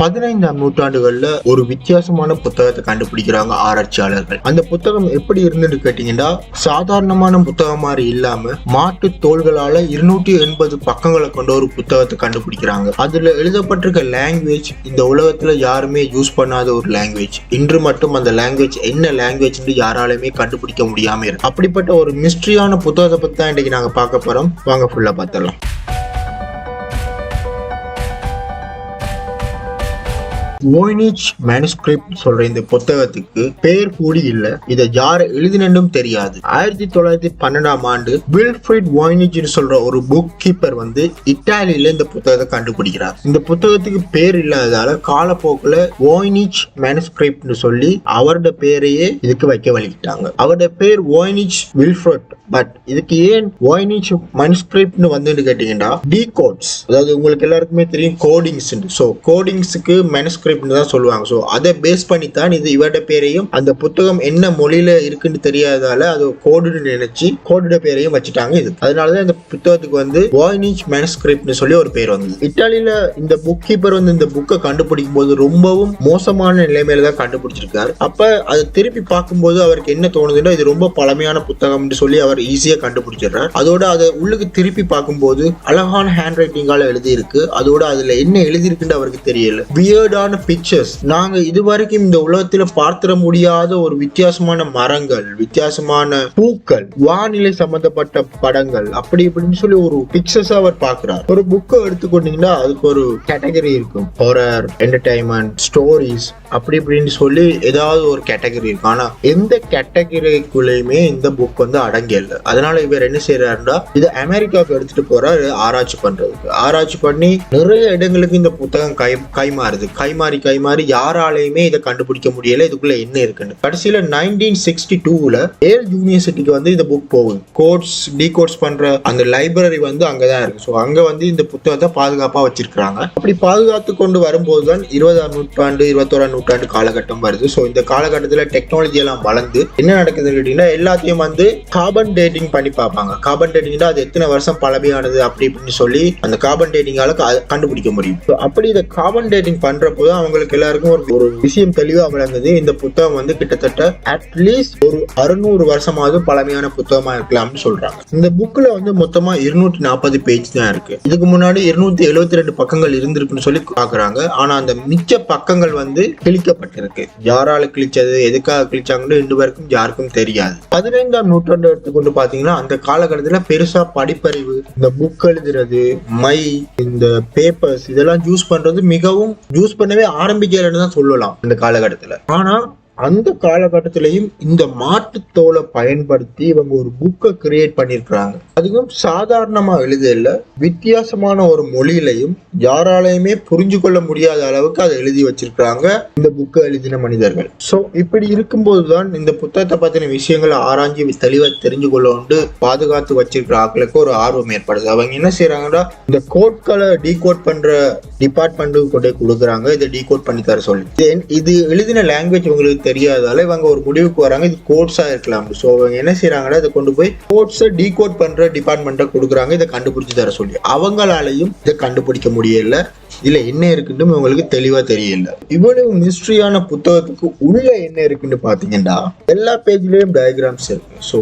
15ஆம் நூற்றாண்டுகள்ல ஒரு வித்தியாசமான புத்தகத்தை கண்டுபிடிக்கிறாங்க ஆராய்ச்சியாளர்கள். அந்த புத்தகம் எப்படி இருந்துன்னு கேட்டீங்கன்னா, சாதாரணமான புத்தகம் மாதிரி இல்லாம மாட்டு தோள்களால 280 பக்கங்களை கொண்ட ஒரு புத்தகத்தை கண்டுபிடிக்கிறாங்க. அதுல எழுதப்பட்டிருக்க லாங்குவேஜ் இந்த உலகத்துல யாருமே யூஸ் பண்ணாத ஒரு லாங்குவேஜ். இன்று மட்டும் அந்த லாங்குவேஜ் என்ன லாங்குவேஜ் யாராலுமே கண்டுபிடிக்க முடியாம இருக்கு. அப்படிப்பட்ட ஒரு மிஸ்ட்ரியான புத்தகத்தை பத்தி தான் இன்னைக்கு நாங்க பார்க்க போறோம். வாங்க ஃபுல்லா பார்த்தலாம். வோய்னிச் மேனுஸ்கிரிப்ட் சொல்ற இந்த புத்தகத்துக்கு பேர் கூடி இல்ல. இதை யாரு எழுதினும் தெரியாது. 1912ஆம் ஆண்டு வில்ஃப்ரிட் வோய்னிச் சொல்ற ஒரு புக் கீப்பர் இத்தாலியில இந்த புத்தகத்தை கண்டுபிடிக்கிறார். இந்த புத்தகத்துக்கு பேர் இல்லாததால காலப்போக்குல வோய்னிச் மேனுஸ்கிரிப்ட் சொல்லி அவரோட பேரையே இதுக்கு வைக்க வழிக்கிட்டாங்க. அவரோட பேர் வோய்னிச் வில்ஃப்ரிட். பட் இதுக்கு ஏன் வோய்னிச் மேனுஸ்கிரிப்ட் வந்து கேட்டீங்கன்னா, டீகோட்ஸ், அதாவது உங்களுக்கு எல்லாருக்குமே தெரியும் கோடிங்ஸ். சோ கோடிங்ஸ்க்கு மேனுஸ்கிரிப்ட் தான் சொல்லுவாங்க. சோ அதை பேஸ் பண்ணி தான் இது இவரோட பேரையும், அந்த புத்தகம் என்ன மொழியில இருக்குன்னு தெரியாததால அது கோடுன்னு நினைச்சு கோடோட பேரையும் வச்சுட்டாங்க. இது அதனாலதான் இந்த புத்தகத்துக்கு வோய்னிச் மேனுஸ்கிரிப்ட் சொல்லி ஒரு பேர் வந்தது. இத்தாலியில இந்த புக் கீப்பர் இந்த புக்கை கண்டுபிடிக்கும் போது ரொம்பவும் மோசமான நிலைமையில தான் கண்டுபிடிச்சிருக்காரு. அப்ப அதை திருப்பி பார்க்கும்போது அவருக்கு என்ன தோணுதுன்னா, இது ரொம்ப பழமையான புத்தகம்னு சொல்லி அவர் ஈஸியா கண்டுபிடிச்சிடுறாரு. அதோட அதை உள்ளுக்கு திருப்பி பார்க்கும்போது அழகான ஹேண்ட் ரைட்டிங்கால எழுதி இருக்கு. அதோட அதுல என்ன எழுதி இருக்குன்னு அவருக்கு தெரியல. வியர்டான பிக்சர்ஸ், நாங்க இதுவரைக்கும் இந்த உலகத்துல பார்த்திட முடியாத ஒரு வித்தியாசமான மரங்கள், வித்தியாசமான பூக்கள், வானிலை சம்பந்தப்பட்ட படங்கள், அப்படி இப்படின்னு சொல்லி ஒரு பிக்சர்ஸ் அவர் பார்க்கிறார். ஒரு புக்கை எடுத்துக்கொண்டீங்கன்னா அதுக்கு ஒரு கேட்டகரி இருக்கும். ஹாரர், என்டர்டைன்மெண்ட், ஸ்டோரிஸ், அப்படி இப்படின்னு சொல்லி ஏதாவது ஒரு கேட்டகரி இருக்கும். ஆனா எந்த கேட்டகரிக்குள்ளயுமே இந்த புக் அடங்கி இல்லை. அதனால இவர் என்ன செய்யறாருன்னா, இது அமெரிக்காவுக்கு எடுத்துட்டு போறாரு ஆராய்ச்சி பண்றதுக்கு. ஆராய்ச்சி பண்ணி நிறைய இடங்களுக்கு இந்த புத்தகம் கைமாறுது. கைமாறி யாராலையுமே இதை கண்டுபிடிக்க முடியல இதுக்குள்ள என்ன இருக்குன்னு. கடைசியில 1962ல ஏல் யூனிவர்சிட்டிக்கு இந்த புக் போகுது. கோட்ஸ் டீகோட்ஸ் பண்ற அந்த லைப்ரரி அங்கதான் இருக்கு. சோ அங்க இந்த புத்தகத்தை பாதுகாப்பா வச்சிருக்காங்க. அப்படி பாதுகாத்து கொண்டு வரும்போதுதான் 20ஆம் நூற்றாண்டு 21ஆம் நூற்றாண்டு காலகட்டம் வருது. சோ இந்த காலகட்டத்துல டெக்னாலஜி எல்லாம் வளர்ந்து என்ன நடக்குதுன்னு கேட்டீங்கன்னா, எல்லாத்தையும் கார்பன் டேட்டிங் பண்ணி பார்ப்பாங்க. கார்பன் டேட்டிங்னா அது எத்தனை வருஷம் பழமையானது அப்படி இப்படின்னு சொல்லி அந்த கார்பன் டேட்டிங்கால கண்டுபிடிக்க முடியும். அப்படி இந்த கார்பன் டேட்டிங் பண்றப்போ அவங்களுக்கு எல்லாருக்கும் ஒரு விஷயம் தெளிவா விளங்குது. இந்த புத்தகம் கிட்டத்தட்ட அட்லீஸ்ட் ஒரு 600 வருஷமாவது பழமையான புத்தகமா இருக்கலாம்னு சொல்றாங்க. இந்த புக்ல மொத்தமா 240 பேஜ் தான் இருக்கு. இதுக்கு முன்னாடி 272 பக்கங்கள் இருந்திருக்குன்னு சொல்லி பாக்குறாங்க. ஆனா அந்த மிச்ச பக்கங்கள் கிழிக்கப்பட்டிருக்கு. யாரால கிழிச்சது, எதுக்காக கிழிச்சாங்கன்னு ரெண்டு பேருக்கும் யாருக்கும் தெரியாது. 15ஆம் நூற்றாண்டு எடுத்துக்கொண்டு பாத்தீங்கன்னா, அந்த காலகட்டத்துல பெருசா படிப்பறிவு, இந்த புக் எழுதுறது, இந்த பேப்பர்ஸ் இதெல்லாம் யூஸ் பண்றது மிகவும் யூஸ் பண்ணவே ஆரம்பிக்கலன்னு தான் சொல்லலாம் இந்த காலகட்டத்துல. ஆனா அந்த காலகட்டத்திலையும் இந்த மாட்டுத்தோலை பயன்படுத்தி இவங்க ஒரு புக்கை கிரியேட் பண்ணிருக்கிறாங்க. அதுவும் சாதாரணமா எழுதல, வித்தியாசமான ஒரு மொழியிலையும் யாராலையுமே புரிஞ்சு கொள்ள முடியாத அளவுக்கு அதை எழுதி வச்சிருக்காங்க இந்த புக்கை எழுதின மனிதர்கள். சோ இப்படி இருக்கும்போதுதான் இந்த புத்தகத்தை பத்தின விஷயங்களை ஆராய்ச்சி தெளிவா தெரிஞ்சு கொள்ள பாதுகாத்து வச்சிருக்கிற ஆட்களுக்கு ஒரு ஆர்வம் ஏற்படுது. அவங்க என்ன செய்யறாங்கன்னா, இந்த கோட்களை டீகோட் பண்ற டிபார்ட்மெண்ட்டுக்கு கொண்டே கொடுக்குறாங்க. இதை டீகோட் பண்ணி தர சொல்லி. இது எழுதின லாங்குவேஜ் உங்களுக்கு தெரியாதால இவங்க ஒரு முடிவுக்கு வராங்க, இது கோட்ஸா இருக்கலாம். சோ அவங்க என்ன செய்யறாங்கன்னா, இதை கொண்டு போய் கோட்ஸை டீகோட் பண்ற டிபார்ட்மெண்ட்டை கொடுக்குறாங்க, இதை கண்டுபிடிச்சு தர சொல்லி. அவங்களாலையும் இதை கண்டுபிடிக்க முடியல. இதுல என்ன இருக்குன்னு உங்களுக்கு தெளிவா தெரியல. இவ்வளவு மிஸ்ட்ரியான புத்தகத்துக்கு உள்ள என்ன இருக்குன்னு பாத்தீங்கன்னா, எல்லா பேஜ்லயும் டயக்ராம்ஸ் இருக்கு. சோ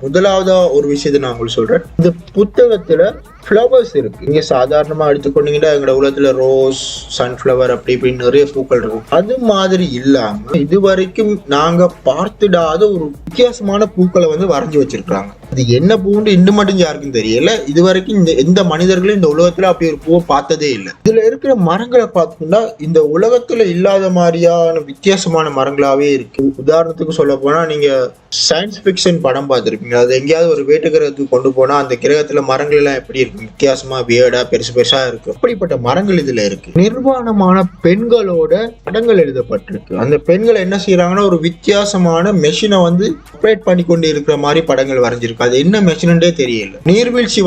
முதலாவதா ஒரு விஷயத்தை நான் உங்களுக்கு சொல்றேன். இந்த புத்தகத்துல ஃப்ளவர்ஸ் இருக்கு. நீங்க சாதாரணமா எடுத்துக்கொண்டீங்கன்னா எங்களோட உலகத்துல ரோஸ், சன்ஃபிளவர், அப்படி இப்படின்னு நிறைய பூக்கள் இருக்கும். அது மாதிரி இல்லாம இதுவரைக்கும் நாங்க பார்த்துடாத ஒரு வித்தியாசமான பூக்களை வரைஞ்சி வச்சிருக்காங்க. அது என்ன பூன்னு இன்னும் மட்டும் யாருக்கும் தெரியல. இது வரைக்கும் எந்த மனிதர்களும் இந்த உலகத்துல அப்படி ஒரு பூவை பார்த்ததே இல்லை. இதுல இருக்கிற மரங்களை பார்த்தோம்னா இந்த உலகத்துல இல்லாத மாதிரியான வித்தியாசமான மரங்களாவே இருக்கு. உதாரணத்துக்கு சொல்ல போனா, நீங்க சயின்ஸ் பிக்ஷன் படம் பார்த்திருப்பீங்க. அது எங்கேயாவது ஒரு வேட்டு கிரகத்துக்கு கொண்டு போனா அந்த கிரகத்துல மரங்கள் எல்லாம் எப்படி இருக்கு, வித்தியாசமா வியர்டா பெருசா இருக்கு. அப்படிப்பட்ட மரங்கள் இதுல இருக்கு. நிர்வாணமான பெண்களோட படங்கள் எழுதப்பட்டிருக்கு. அந்த பெண்கள் என்ன செய்யறாங்கன்னா, ஒரு வித்தியாசமான மெஷினை ஆப்ரேட் பண்ணி கொண்டு இருக்கிற மாதிரி படங்கள் வரைஞ்சிருக்கு. அது என்ன மெஷினே தெரியல. நீர்வீழ்ச்சி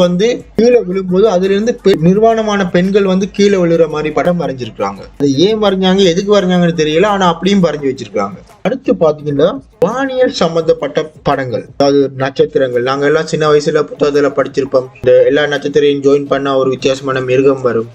கீழே விழும்போது அதுல இருந்து நிர்வாணமான பெண்கள் கீழே விழுற மாதிரி படம் வரைஞ்சிருக்காங்க. அது ஏன் வரைஞ்சாங்க, எதுக்கு வரைஞ்சாங்கன்னு தெரியல. ஆனா அப்படியும் வரைஞ்சி வச்சிருக்காங்க. அடுத்து பாத்தீங்கன்னா, வானியல் சம்பந்தப்பட்ட படங்கள், அதாவது நட்சத்திரங்கள். நாங்க எல்லாம் சின்ன வயசுல புத்தகத்துல படிச்சிருப்போம், இந்த எல்லா நட்சத்திரையும் ஜாயின் பண்ணா ஒரு வித்தியாசமான மிருகம் வரும்.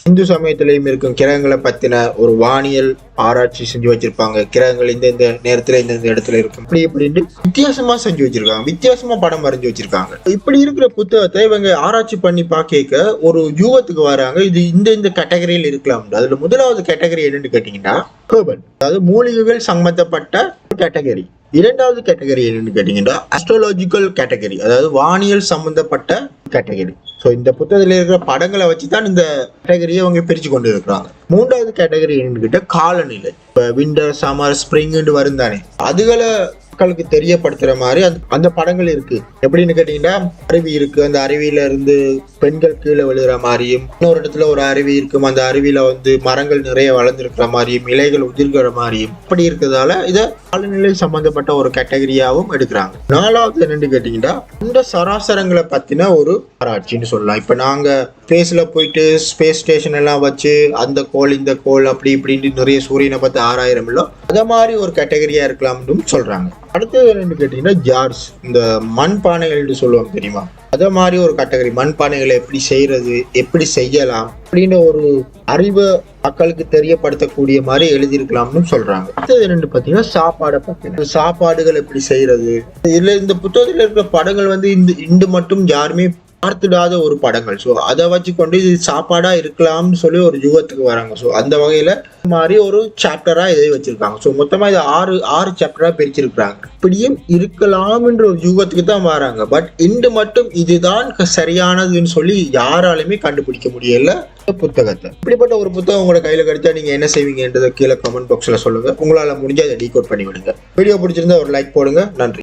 இந்து சமயத்திலையும் இருக்கும் கிரகங்களை பத்தின ஒரு வானியல் ஆராய்ச்சி செஞ்சு வச்சிருப்பாங்க. கிரகங்கள் இந்த நேரத்துல இந்த இடத்துல இருக்கும், இப்படி இப்படின்னு வித்தியாசமா செஞ்சு வச்சிருக்காங்க, வித்தியாசமா படம் வரைஞ்சு வச்சிருக்காங்க. இப்படி இருக்கிற புத்தகத்தை இவங்க ஆராய்ச்சி பண்ணி பார்க்க ஒரு யூகத்துக்கு வராங்க. இது இந்த கேட்டகரியில் இருக்கலாம். அதுல முதலாவது கேட்டகரி என்னன்னு கேட்டீங்கன்னா ஹெர்பல், அதாவது மூலிகைகள் சம்பந்தப்பட்ட கேட்டகரி. இரண்டாவது கேட்டகரி என்னன்னு கேட்டீங்கன்னா அஸ்ட்ராலஜிக்கல் கேட்டகரி, அதாவது வானியல் சம்பந்தப்பட்ட கேட்டகரி. ஸோ இந்த புத்தகத்தில் இருக்கிற படங்களை வச்சுதான் இந்த கேட்டகரியை அவங்க பிரிச்சு கொண்டு இருக்கிறாங்க. மூன்றாவது கேட்டகரி என்னன்னு கேட்ட காலநிலை. இப்போ விண்டர், சம்மர், ஸ்ப்ரிங்னு வரும் தானே, அதுகளை மக்களுக்கு தெரியப்படுத்துற மாதிரி அந்த படங்கள் இருக்கு. எப்படின்னு கேட்டீங்கன்னா அருவி இருக்கு, அந்த அருவியில இருந்து பெண்கள் கீழே விழுகிற மாதிரியும், இன்னொரு இடத்துல ஒரு அருவி இருக்கும், அந்த அருவியில மரங்கள் நிறைய வளர்ந்துருக்கிற மாதிரியும், இலைகள் உதிர்கிற மாதிரியும், இப்படி இருக்கிறதால இதை காலநிலை சம்பந்தப்பட்ட ஒரு கேட்டகரியாவும் எடுக்கிறாங்க. நாலாவது என்னன்னு கேட்டீங்கன்னா இந்த சராசரங்களை பத்தின ஒரு ஆராய்ச்சின்னு சொல்லலாம். இப்ப நாங்க ஸ்பேஸ்ல போயிட்டு ஸ்பேஸ் ஸ்டேஷன் எல்லாம் வச்சு அந்த கோள் இந்த கோள் அப்படி இப்படின்னு நிறைய சூரியனை பத்தி ஆராயிரம் இல்ல, அத மாதிரி ஒரு கேட்டகரியா இருக்கலாம்னு சொல்றாங்க. அடுத்தது என்னன்னு கேட்டீங்கன்னா ஜார்ஸ், இந்த மண்பானைகள் சொல்லுவாங்க தெரியுமா, அத மாதிரி ஒரு கேட்டகரி. மண்பானைகளை எப்படி செய்யறது, எப்படி செய்யலாம் அப்படின்னு ஒரு அறிவை மக்களுக்கு தெரியப்படுத்தக்கூடிய மாதிரி எழுதியிருக்கலாம்னு சொல்றாங்க. அடுத்தது என்னன்னு பாத்தீங்கன்னா சாப்பாடை பத்தின, சாப்பாடுகள் எப்படி செய்யறது. இதுல இந்த புத்தகத்துல இருக்கிற படங்கள் இந்து மட்டும் யாருமே பார்த்துடாத ஒரு படங்கள். ஸோ அதை வச்சு கொண்டு இது சாப்பாடா இருக்கலாம்னு சொல்லி ஒரு யுகத்துக்கு வராங்க. ஸோ அந்த வகையில மாதிரி ஒரு சாப்டரா இதை வச்சிருக்காங்க. ஸோ மொத்தமா இது ஆறு சாப்டரா பிரிச்சிருக்கிறாங்க. இப்படியும் இருக்கலாம்ன்ற ஒரு யுகத்துக்கு தான் வராங்க. பட் இன்று மட்டும் இதுதான் சரியானதுன்னு சொல்லி யாராலுமே கண்டுபிடிக்க முடியல புத்தகத்தை. இப்படிப்பட்ட ஒரு புத்தகம் உங்களோட கையில கிடைச்சா நீங்க என்ன செய்வீங்கன்றதை கீழே கமெண்ட் பாக்ஸ்ல சொல்லுங்க. உங்களால முடிஞ்சா அதை டீகோட் பண்ணி விடுங்க. வீடியோ பிடிச்சிருந்தா ஒரு லைக் போடுங்க. நன்றி.